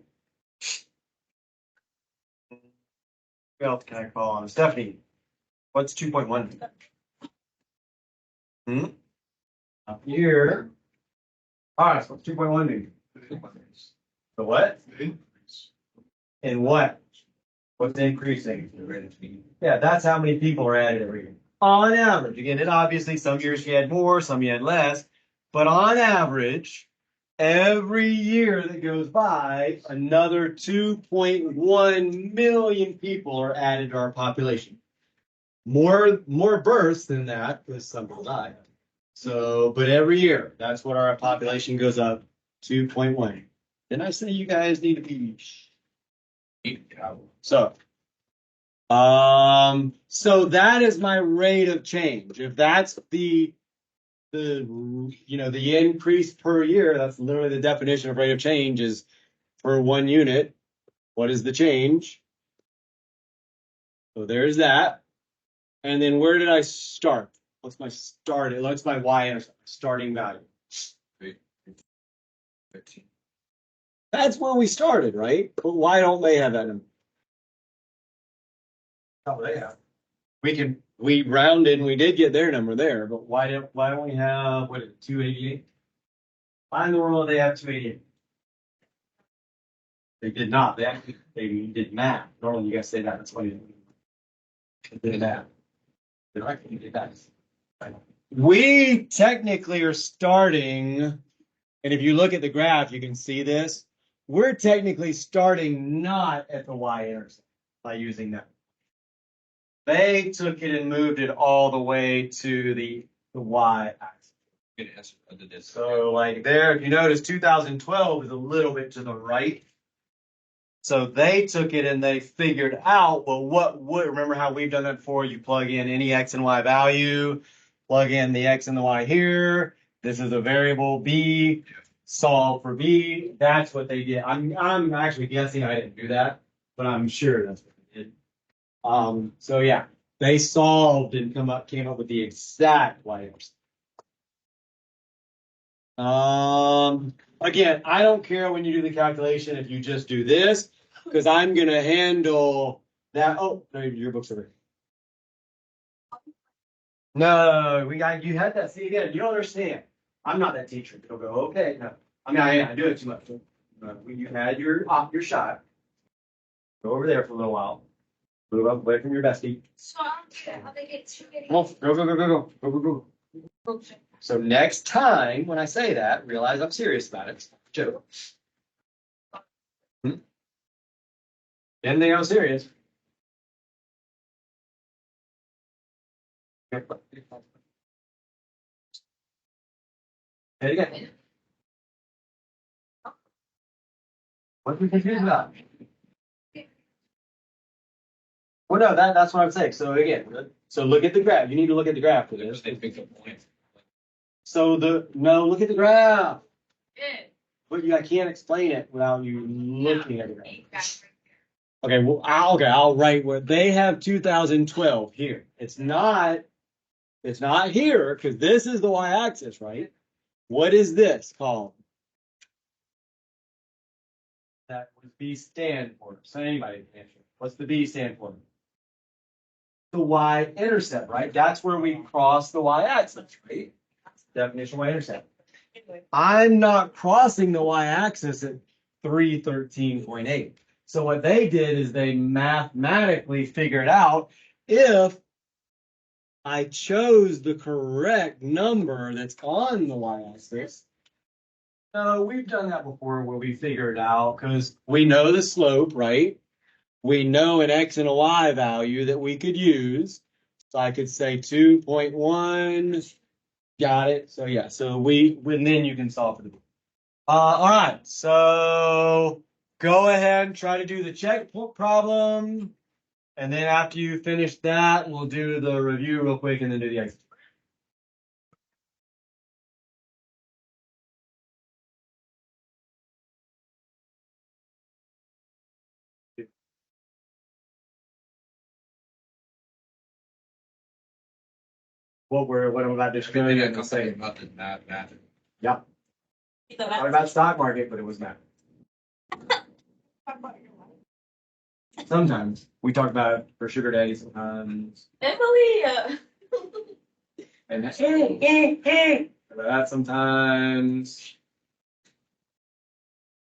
Who else can I call on? Stephanie, what's 2.1? Up here. All right, so what's 2.1 mean? The what? And what? What's increasing? Yeah, that's how many people are added every year. On average, again, it obviously some years you had more, some you had less, but on average, every year that goes by, another 2.1 million people are added to our population. More births than that, because some people die. So, but every year, that's what our population goes up, 2.1. Didn't I say you guys need to be? So that is my rate of change. If that's the increase per year, that's literally the definition of rate of change is per 1 unit. What is the change? So there's that. And then where did I start? What's my y starting value? 15. That's where we started, right? But why don't they have that number? Oh, they have. We rounded and we did get their number there, but why don't we have 288? Why in the world do they have 288? They did not. They did math. Normally you guys say that. That's why you did math. You did that. We technically are starting, and if you look at the graph, you can see this. We're technically starting not at the y-intercept by using that. They took it and moved it all the way to the y axis. Good answer. I did this. So like there, if you notice, 2012 is a little bit to the right. So they took it and they figured out, well, what would, remember how we've done that before? You plug in any x and y value, plug in the x and the y here. This is a variable b, solve for b. That's what they did. I'm actually guessing I didn't do that, but I'm sure that's what they did. So yeah, they solved and came up with the exact y-intercept. Again, I don't care when you do the calculation if you just do this, because I'm gonna handle that. Oh, no, your books are ready. No, you had that. See again, you don't understand. I'm not that teacher. You'll go, okay, no. I mean, I do it too much. You had your shot. Go over there for a little while. Move up away from your bestie. So I don't care how they get too many. Go. So next time when I say that, realize I'm serious about it. Joke. Didn't think I was serious. Say it again. What are we confused about? Well, no, that's what I'm saying. So again, so look at the graph. You need to look at the graph for this. They picked up points. So look at the graph. Yeah. But I can't explain it without you looking at the graph. Okay, well, I'll write where they have 2012 here. It's not here because this is the y-axis, right? What is this called? That would B stand for. So anybody can answer. What's the B stand for? The y-intercept, right? That's where we cross the y-axis, right? Definition y-intercept. I'm not crossing the y-axis at 313.8. So what they did is they mathematically figured out if I chose the correct number that's on the y-axis. No, we've done that before where we figured out because we know the slope, right? We know an x and a y value that we could use. So I could say 2.1. Got it. So yeah, so and then you can solve for the. All right, so go ahead and try to do the check problem. And then after you finish that, we'll do the review real quick and then do the exercise. What I'm about to show you. I say about the math. Yep. Talking about stock market, but it was math. Sometimes we talk about it for sugar daddy. Sometimes. Emily. And that's that sometimes.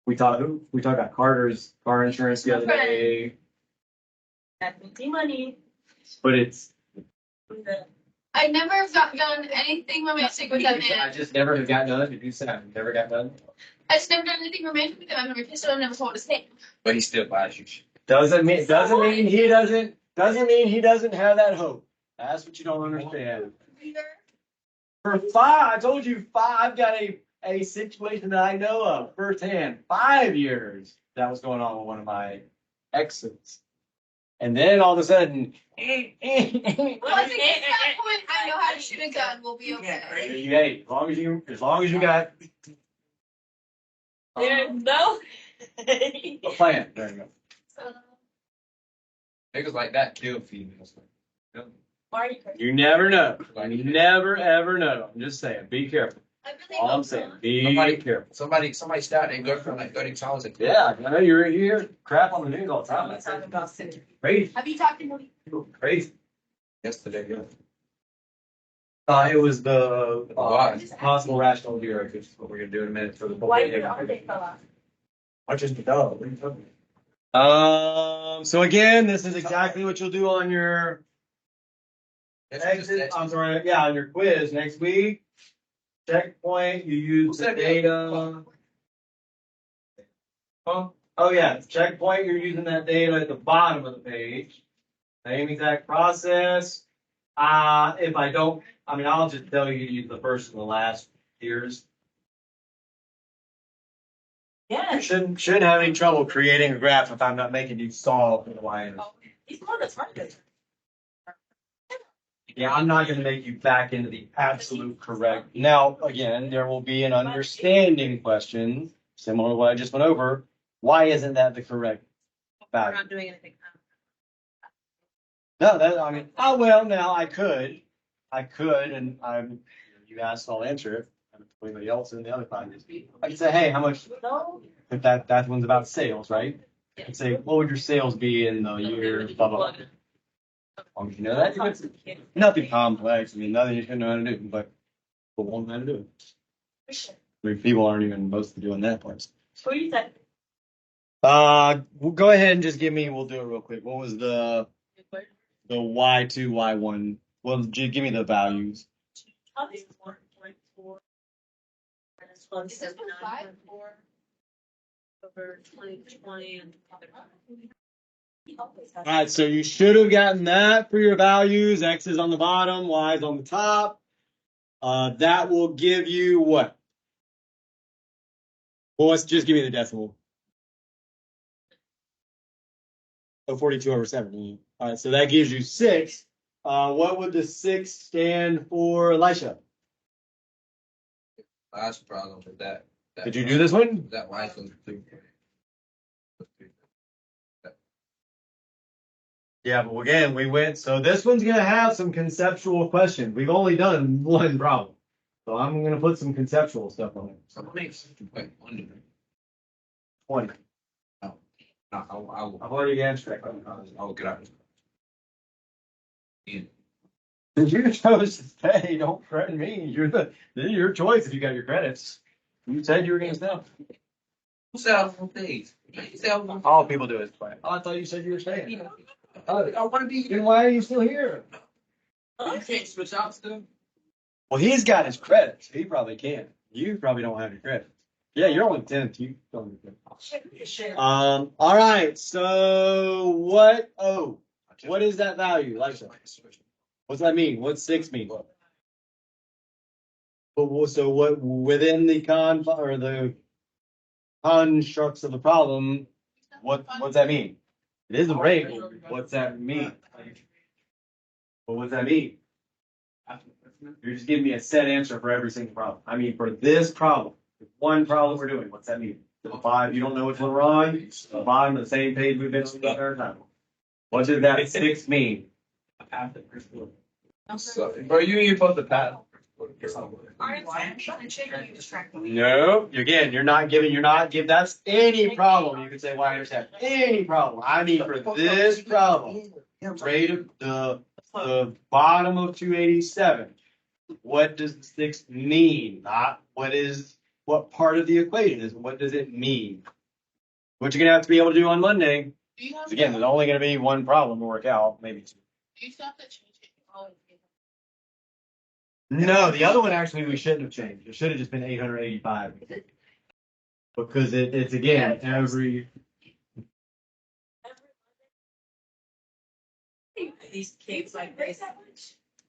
We talked about Carter's car insurance the other day, That's money. but it's. I never have done anything romantic with that I man. just never have gotten done. Did you say I've never got done? I just never done anything romantic with him. I've never kissed him. I've never told his name. But he still buys you shit. Doesn't mean he doesn't have that hope. That's what you don't understand. For 5, I told you 5. I've got a situation that I know of firsthand. 5 years that was going on with one of my exes, and then all of a sudden, Well, I think at that point, I know how to shoot a gun. We'll be okay. hey, as long as you got There's no. a plan. There you go. Niggas like that kill females. Why are you crazy? You never know. You never ever know. I'm just saying, be careful. I really All I'm hope saying, so. be careful. Somebody stabbed their girlfriend like 30 times. Yeah, I know you hear crap on the news all the time. That's Talking about city. crazy. Have you talked to him? Crazy. Yesterday, yeah. It was the Why? possible rational hero, which is what we're gonna do in a minute for the. Why did all they fell off? I just know. What are you talking about? So again, this is exactly what you'll do on your exit. I'm sorry, yeah, on your quiz next week. Checkpoint, you use the data. Oh yeah, checkpoint, you're using that data at the bottom of the page. Same exact process. If I don't, I mean, I'll just tell you to use the first and the last years. You Yes. shouldn't have any trouble creating a graph if I'm not making you solve the y. He's the one that's hardest. Yeah, I'm not gonna make you back into the absolute correct. Now, again, there will be an understanding question, similar to what I just went over. Why isn't that the correct We're value? not doing anything. No, I mean, oh, well, now I could, and you asked, I'll answer it. Anybody else in the other side? I could say, hey, how much, No. if that one's about sales, right? I could say, what would your sales be in the year, blah, blah, blah. Oh, you know that? Nothing complex. I mean, nothing you shouldn't know how to do, but won't know how to do it. I mean, people aren't even mostly doing that part. What you said? We'll go ahead and just give me, we'll do it real quick. What was the Y2, Y1? Well, give me the values. Obviously, 1.4 minus Is this for 5 or? over 2020 and. All right, so you should have gotten that for your values. X is on the bottom, Y is on the top. That will give you what? Well, let's just give me the decimal. Oh, 42 over 7. All right, so that gives you 6. What would the 6 stand for, Elisha? Last problem with that. Did you do this one? That Y goes through. Yeah, but again, we went, so this one's going to have some conceptual questions. We've only done one problem. So I'm going to put some conceptual stuff on it. So what makes wait, 1 20. No, I'll I've already answered that. I'll get out. You chose to stay. Don't threaten me. This is your choice if you got your credits. You said you were going to stay. Who said I was on things? All people do is play. Oh, I thought you said you were staying. I want to be. Then why are you still here? You can't switch out still. Well, he's got his credits. He probably can. You probably don't have your credits. Yeah, you're only 10th. You don't have your credits. All right. So what? Oh, what is that value? Like, what's that mean? What's 6 mean? So what within the or the constructs of the problem? What's that mean? It is a rate. What's that mean? Well, what's that mean? You're just giving me a set answer for every single problem. I mean, for this problem, one problem we're doing, what's that mean? The 5, you don't know which one we're on? The bottom of the same page we've been on the entire time. What does that 6 mean? So, bro, you both the path. No, again, you're not giving, that's any problem. You can say, why intercept? Any problem. I mean, for this problem, rate of the bottom of 287. What does the 6 mean? Not what part of the equation is, what does it mean? What you're gonna have to be able to do on Monday. Again, there's only gonna be one problem to work out, maybe 2. Do you still have to change it? No, the other one actually we shouldn't have changed. It should have just been 885. Because it's again every. These kids like this.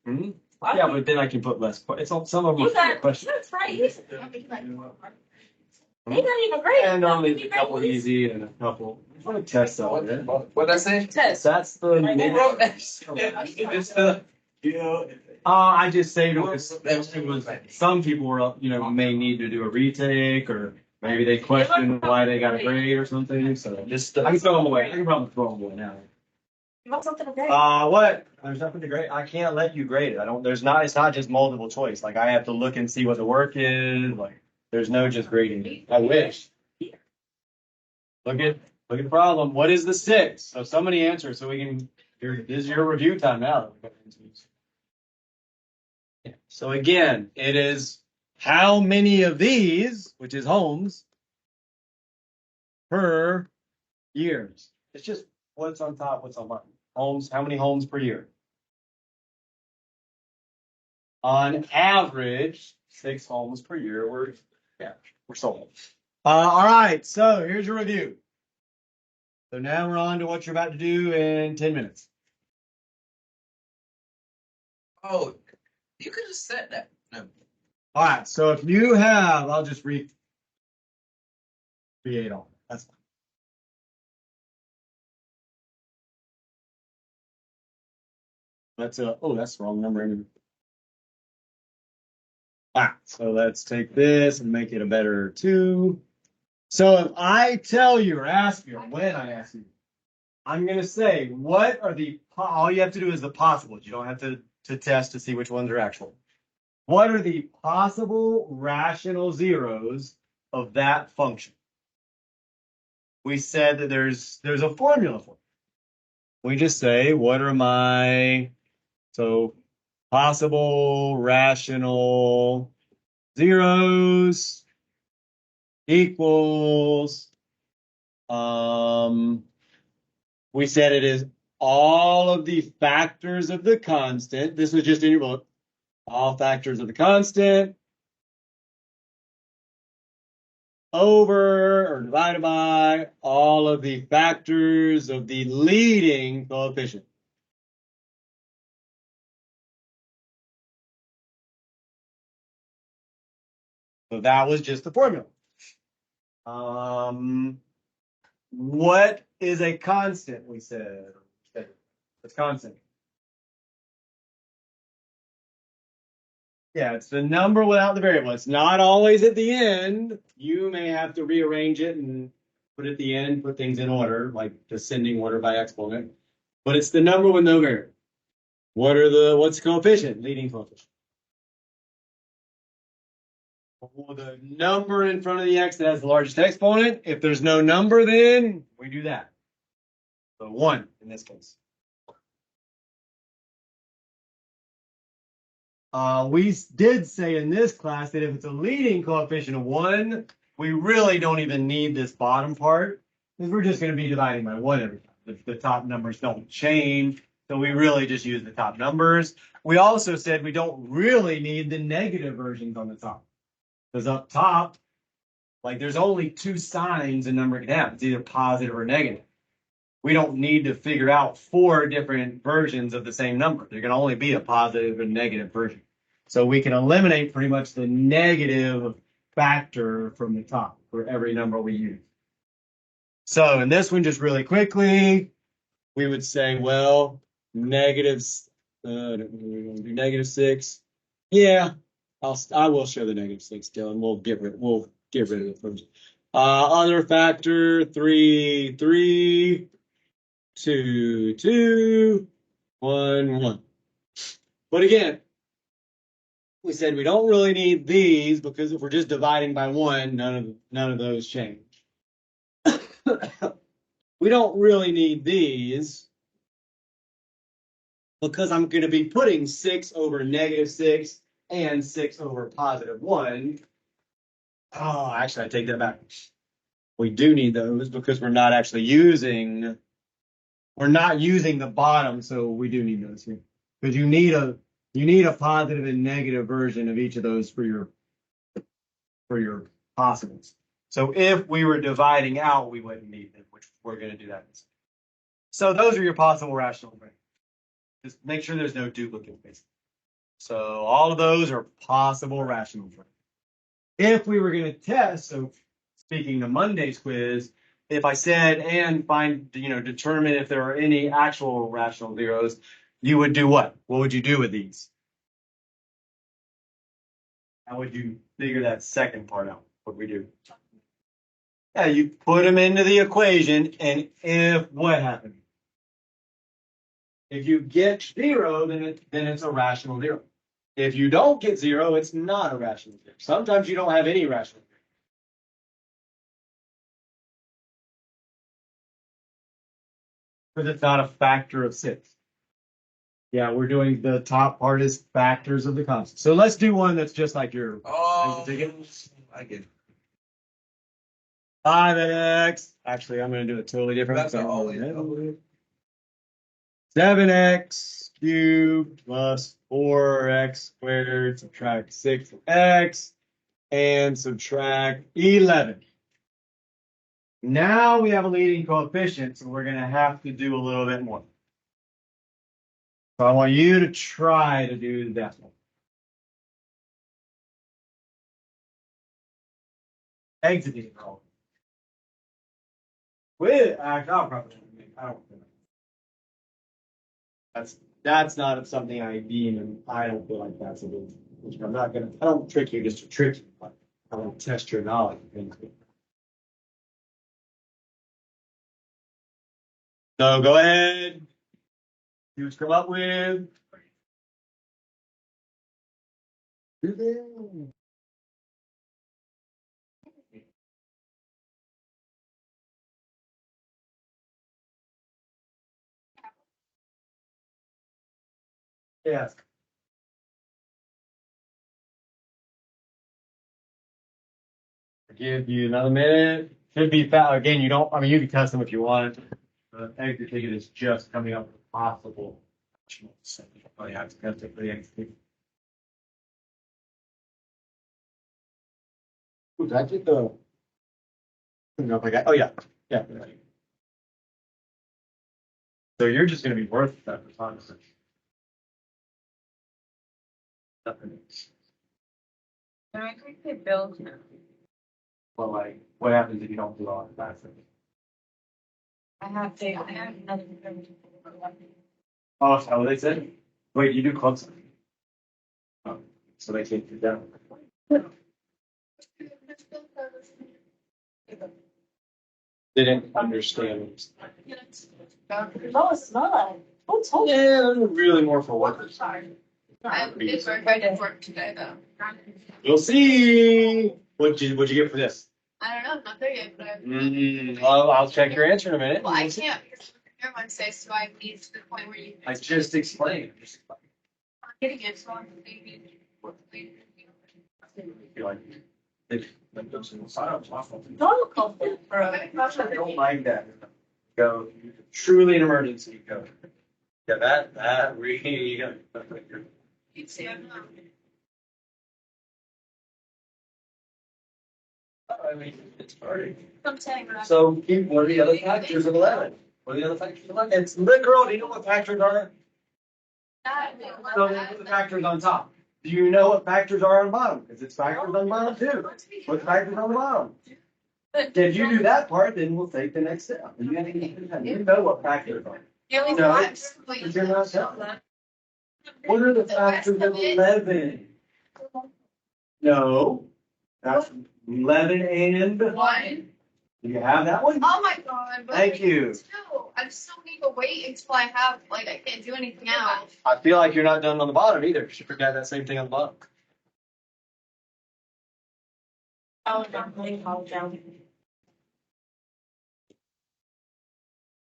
Hmm? Yeah, but then I can put less. It's all some of them. You got questions. that's right. They got even great. And normally a couple easy and a couple. I'm gonna test out there. What I say? Test. That's the. I just saved it because some people were, may need to do a retake or maybe they question why they got a grade or something. So just I can throw them away. I can probably throw them away now. You want something to grade? What? There's nothing to grade. I can't let you grade it. It's not just multiple choice. Like I have to look and see what the work is. Like there's no just grading. I wish. Look at the problem. What is the 6? So somebody answer so we can. This is your review time now. So again, it is how many of these, which is homes, per year. It's just what's on top, what's on bottom. Homes, how many homes per year? On average, 6 homes per year were sold. All right, so here's your review. So now we're on to what you're about to do in 10 minutes. Oh, you could just said that. No. All right, so if you have, I'll just create all. That's fine. That's that's the wrong number. So let's take this and make it a better 2. So if I tell you or ask you, or when I ask you, I'm going to say, what are all you have to do is the possibles. You don't have to test to see which ones are actual. What are the possible rational zeros of that function? We said that there's a formula for it. We just say, what are my, so possible rational zeros equals, we said it is all of the factors of the constant. This was just in your book. All factors of the constant over or divided by all of the factors of the leading coefficient. So that was just the formula. What is a constant? We said it's constant. Yeah, it's the number without the variable. It's not always at the end. You may have to rearrange it and put at the end, put things in order, like descending order by exponent. But it's the number with no variable. What's the coefficient? Leading coefficient. Well, the number in front of the x that has the largest exponent. If there's no number, then we do that. So 1 in this case. We did say in this class that if it's a leading coefficient of 1, we really don't even need this bottom part because we're just going to be dividing by 1 every time. The top numbers don't change, so we really just use the top numbers. We also said we don't really need the negative versions on the top because up top, like there's only 2 signs a number can have. It's either positive or negative. We don't need to figure out 4 different versions of the same number. There can only be a positive and negative version. So we can eliminate pretty much the negative factor from the top for every number we use. So in this one, just really quickly, we would say, well, negatives, we're going to do -6. Yeah, I will show the -6 still, and we'll get rid of it first. Other factor, 3, 3, 2, 2, 1, 1. But again, we said we don't really need these because if we're just dividing by 1, none of those change. We don't really need these because I'm going to be putting 6 over -6 and 6 over +1. Oh, actually, I take that back. We do need those because we're not using the bottom, so we do need those here. Because you need a positive and negative version of each of those for your possibles. So if we were dividing out, we wouldn't need them, which we're going to do that. So those are your possible rational frames. Just make sure there's no duplicates, basically. So all of those are possible rational frames. If we were going to test, so speaking to Monday's quiz, if I said and determine if there are any actual rational zeros, you would do what? What would you do with these? How would you figure that second part out? What we do? Yeah, you put them into the equation, and if what happens? If you get 0, then it's a rational zero. If you don't get 0, it's not a rational zero. Sometimes you don't have any rational zero. Because it's not a factor of 6. Yeah, we're doing the top part is factors of the constant. So let's do one that's just like your. Oh, I get 5x. Actually, I'm going to do it totally different. That's always 7x cubed plus 4x squared, subtract 6x, and subtract 11. Now we have a leading coefficient, so we're going to have to do a little bit more. So I want you to try to do the decimal. Exit these problems. With I'll probably I don't think that's not something I deem, and I don't feel like that's a good. I'm not gonna. I don't trick you just to trick you. But I want to test your knowledge. So go ahead. See what you come up with. Do that. Yes. I'll give you another minute. Should be again. You don't. I mean, you can test them if you want. The exit ticket is just coming up with possible. Oh, yeah, it's gonna take the exit ticket. Ooh, did I get the? I don't know if I got. Oh yeah, yeah. So you're just gonna be worth that for time. Nothing. I think they build now. But like, what happens if you don't do all the classes? I have another. Oh, so they said. Wait, you do clubs? Oh, so they can't do that. Didn't understand. Oh, it's not. Oh, told you. Yeah, really more for what? I did work, I did work today though. We'll see. What'd you get for this? I don't know, I'm not there yet, but Well, I'll check your answer in a minute. well, I can't, because I'm here Wednesday, so I need to the point where you. I just explained. I'm getting it, so I'm maybe. Feel like Don't call them for I don't like that. Go truly an emergency. Go. Yeah, that really you got. You'd see, I'm not. I mean, it's hard. I'm saying, but I'm. So keep what are the other factors of 11? What are the other factors of 11? It's literal. Do you know what factors are? So the factors on top. Do you know what factors are on the bottom? Because it's factors on the bottom too. What's factors on the bottom? If you do that part, then we'll take the next step. You know what factors are. No, but you're not telling. What are the factors of 11? No, that's 11 and. One. Do you have that one? Oh my god. but Thank you. Two. I still need to wait until I have, like, I can't do anything else. I feel like you're not done on the bottom either. You should forget that same thing on the bottom. Oh, not my college.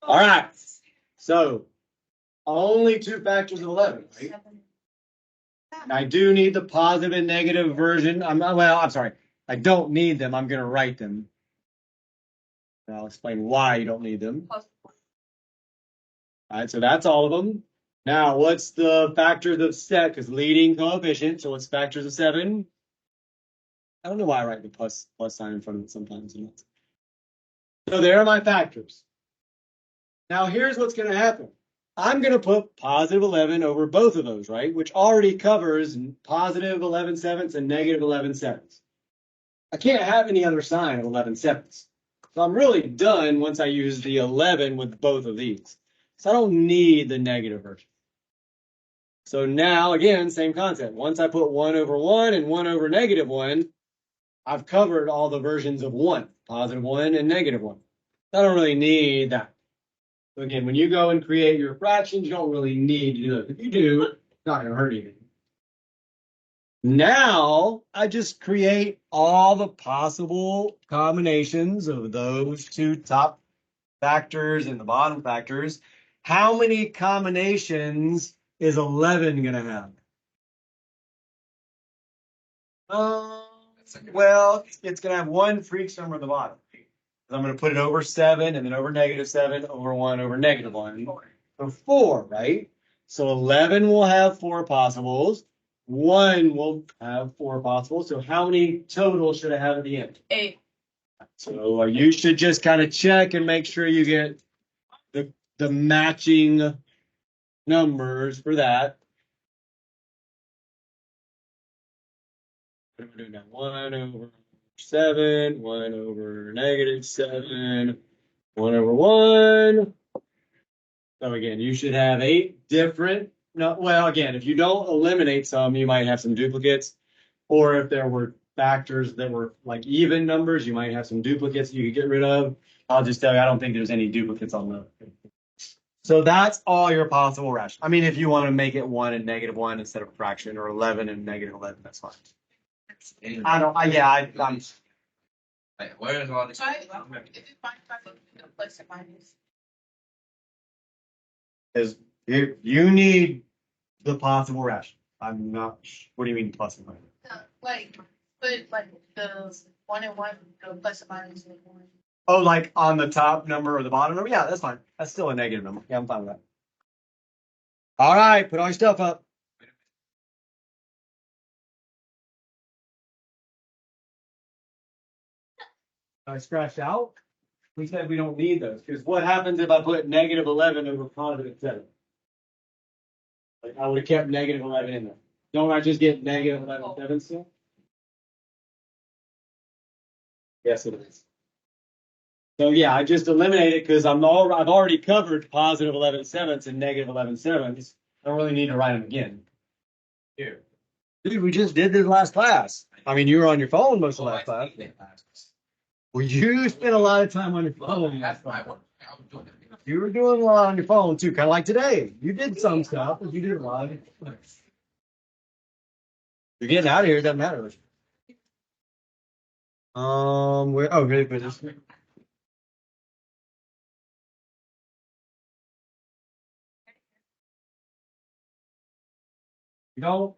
All right. So only two factors of 11, right? I do need the positive and negative version. I'm sorry. I don't need them. I'm going to write them. And I'll explain why you don't need them. All right. So that's all of them. Now, what's the factors of set? Because leading coefficient. So what's factors of 7? I don't know why I write the plus sign in front of it sometimes. So there are my factors. Now here's what's going to happen. I'm going to put positive 11 over both of those, right? Which already covers positive 11 sevenths and negative 11 sevenths. I can't have any other sign of 11 sevenths. So I'm really done once I use the 11 with both of these. So I don't need the negative version. So now, again, same concept. Once I put 1 over 1 and 1 over negative 1, I've covered all the versions of 1, positive 1 and negative 1. I don't really need that. So again, when you go and create your fractions, you don't really need to do it. If you do, it's not going to hurt anything. Now, I just create all the possible combinations of those two top factors and the bottom factors. How many combinations is 11 going to have? Well, it's going to have one for each number at the bottom. I'm going to put it over 7 and then over negative 7, over 1, over negative 1. So 4, right? So 11 will have 4 possibles. 1 will have 4 possibles. So how many total should I have at the end? 8. So you should just kind of check and make sure you get the matching numbers for that. What am I doing now? 1/7, 1/-7, 1/1. So again, you should have 8 different. No, well, again, if you don't eliminate some, you might have some duplicates. Or if there were factors that were like even numbers, you might have some duplicates you could get rid of. I'll just tell you, I don't think there's any duplicates on the. So that's all your possible rations. I mean, if you want to make it 1 and -1 instead of a fraction, or 11 and -11, that's fine. I don't. I'm. Like, where's all the? Try it. If you find plus or minus. Is you need the possible ration. I'm not. What do you mean plus and minus? Like, put like the 1 and 1, the plus or minus like 1. Oh, like on the top number or the bottom number? Yeah, that's fine. That's still a negative number. Yeah, I'm fine with that. All right, put all your stuff up. I scratched out. We said we don't need those because what happens if I put -11 over +7? Like I would have kept -11 in there. Don't I just get -11/7 still? Yes, it is. So yeah, I just eliminated because I've already covered +11/7 and -11/7. I don't really need to write them again. Here. Dude, we just did this last class. I mean, you were on your phone most of last class. Well, you spent a lot of time on your phone. That's my one. I was doing it. You were doing a lot on your phone too, kind of like today. You did some stuff, but you did a lot. You're getting out of here. It doesn't matter. Where? Oh, really? But this. You know,